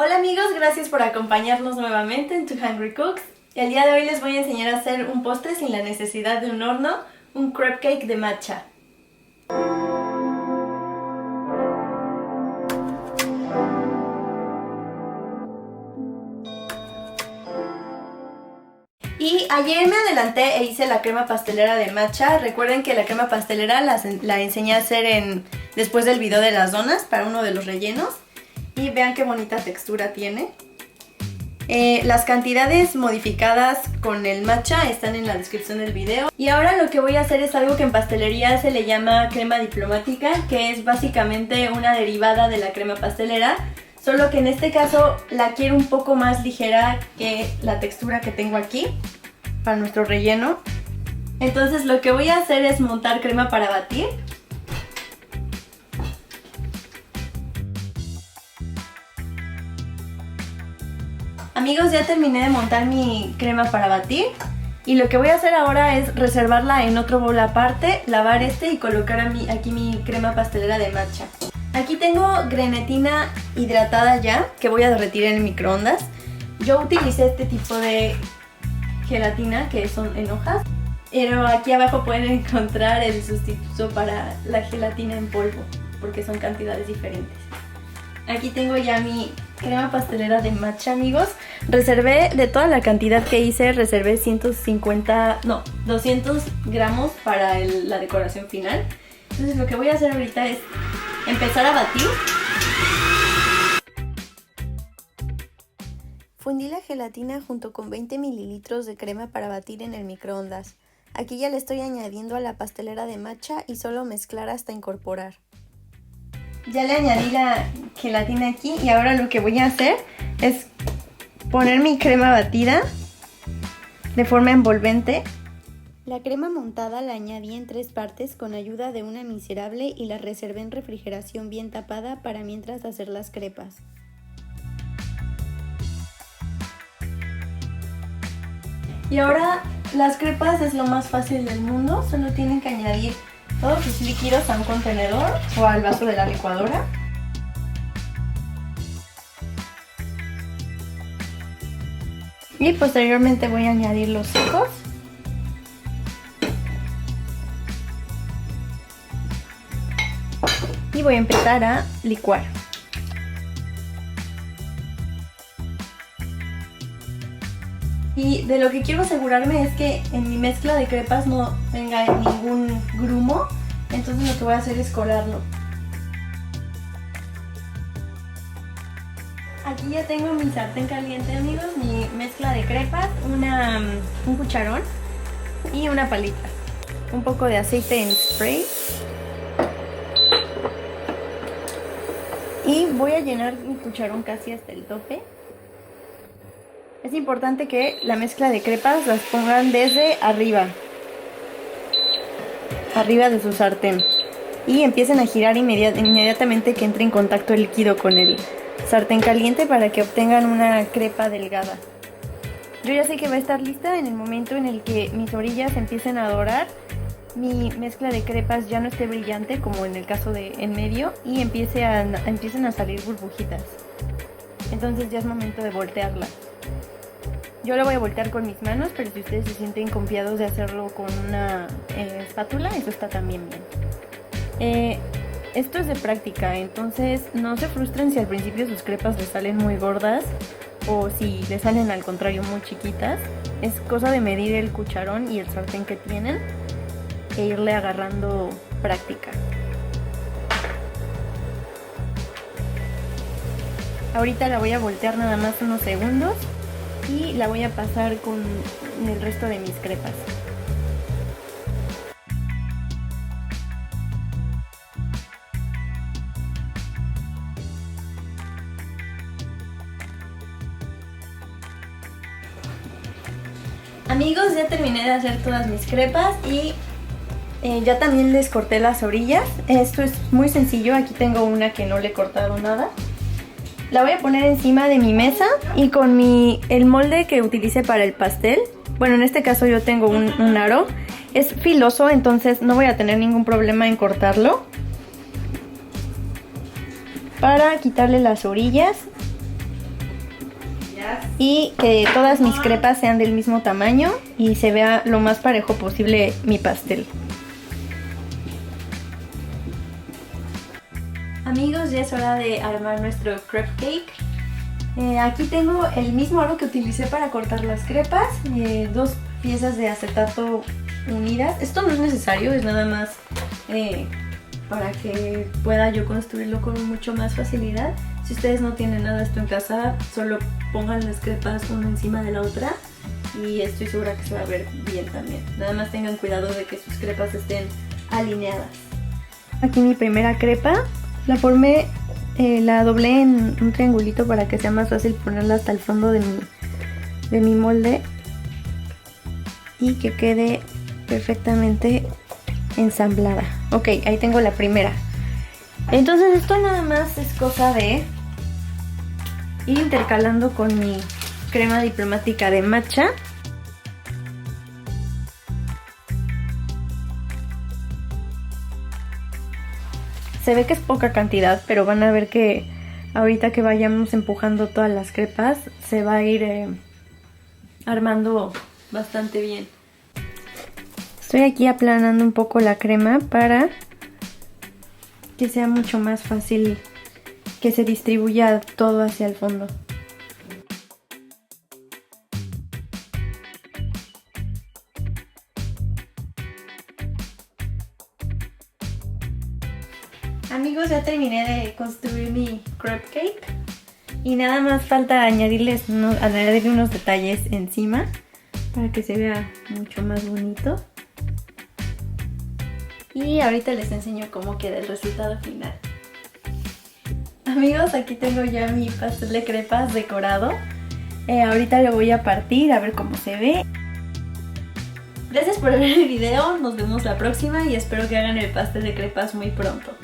Hola amigos, gracias por acompañarnos nuevamente en Two Hungry Cooks. El día de hoy les voy a enseñar a hacer un postre sin la necesidad de un horno, un crepe cake de matcha. Y ayer me adelanté e hice la crema pastelera de matcha. Recuerden que la crema pastelera la enseñé a hacer después del video de las donas para uno de los rellenos. Y vean qué bonita textura tiene. Las cantidades modificadas con el matcha están en la descripción del video. Y ahora lo que voy a hacer es algo que en pastelería se le llama crema diplomática, que es básicamente una derivada de la crema pastelera, solo que en este caso la quiero un poco más ligera que la textura que tengo aquí para nuestro relleno. Entonces lo que voy a hacer es montar crema para batir. Amigos, ya terminé de montar mi crema para batir y lo que voy a hacer ahora es reservarla en otro bol aparte, lavar y colocar aquí mi crema pastelera de matcha. Aquí tengo grenetina hidratada ya, que voy a derretir en el microondas. Yo utilicé este tipo de gelatina que son en hojas, pero aquí abajo pueden encontrar el sustituto para la gelatina en polvo, porque son cantidades diferentes. Aquí tengo ya mi crema pastelera de matcha, amigos. Reservé, de toda la cantidad que hice, reservé 200 gramos para la decoración final. Entonces lo que voy a hacer ahorita es empezar a batir. Fundí la gelatina junto con 20 mililitros de crema para batir en el microondas. Aquí ya le estoy añadiendo a la pastelera de matcha y solo mezclar hasta incorporar. Ya le añadí la gelatina aquí y ahora lo que voy a hacer es poner mi crema batida de forma envolvente. La crema montada la añadí en 3 partes con ayuda de una miserable y la reservé en refrigeración bien tapada para mientras hacer las crepas. Y ahora las crepas es lo más fácil del mundo, solo tienen que añadir todos sus líquidos a un contenedor o al vaso de la licuadora. Y posteriormente voy a añadir los secos. Y voy a empezar a licuar. Y de lo que quiero asegurarme es que en mi mezcla de crepas no tenga ningún grumo, entonces lo que voy a hacer es colarlo. Aquí ya tengo mi sartén caliente, amigos, mi mezcla de crepas, un cucharón y una palita. Un poco de aceite en spray. Y voy a llenar mi cucharón casi hasta el tope. Es importante que la mezcla de crepas las pongan desde arriba de su sartén y empiecen a girar inmediatamente que entre en contacto el líquido con el sartén caliente para que obtengan una crepa delgada. Yo ya sé que va a estar lista en el momento en el que mis orillas empiecen a dorar, mi mezcla de crepas ya no esté brillante como en el caso de en medio y empiecen a salir burbujitas. Entonces ya es momento de voltearla. Yo lo voy a voltear con mis manos, pero si ustedes se sienten confiados de hacerlo con una espátula, eso está también bien. Esto es de práctica, entonces no se frustren si al principio sus crepas les salen muy gordas o si les salen al contrario muy chiquitas. Es cosa de medir el cucharón y el sartén que tienen e irle agarrando práctica. Ahorita la voy a voltear nada más unos segundos y la voy a pasar con el resto de mis crepas. Amigos, ya terminé de hacer todas mis crepas y ya también les corté las orillas. Esto es muy sencillo, aquí tengo una que no le he cortado nada. La voy a poner encima de mi mesa y con el molde que utilicé para el pastel, bueno, en este caso yo tengo un aro, es filoso, entonces no voy a tener ningún problema en cortarlo. Para quitarle las orillas y que todas mis crepas sean del mismo tamaño y se vea lo más parejo posible mi pastel. Amigos, ya es hora de armar nuestro crepe cake. Aquí tengo el mismo aro que utilicé para cortar las crepas, 2 piezas de acetato unidas. Esto no es necesario, es nada más para que pueda yo construirlo con mucho más facilidad. Si ustedes no tienen nada de esto en casa, solo pongan las crepas una encima de la otra y estoy segura que se va a ver bien también. Nada más tengan cuidado de que sus crepas estén alineadas. Aquí mi primera crepa. La formé, la doblé en un triangulito para que sea más fácil ponerla hasta el fondo de mi molde y que quede perfectamente ensamblada. Ok, ahí tengo la primera. Entonces esto nada más es cosa de ir intercalando con mi crema diplomática de matcha. Se ve que es poca cantidad, pero van a ver que ahorita que vayamos empujando todas las crepas se va a ir armando bastante bien. Estoy aquí aplanando un poco la crema para que sea mucho más fácil que se distribuya todo hacia el fondo. Amigos, ya terminé de construir mi crepe cake y nada más falta añadirle unos detalles encima para que se vea mucho más bonito. Y ahorita les enseño cómo queda el resultado final. Amigos, aquí tengo ya mi pastel de crepas decorado. Ahorita lo voy a partir a ver cómo se ve. Gracias por ver el video, nos vemos la próxima y espero que hagan el pastel de crepas muy pronto.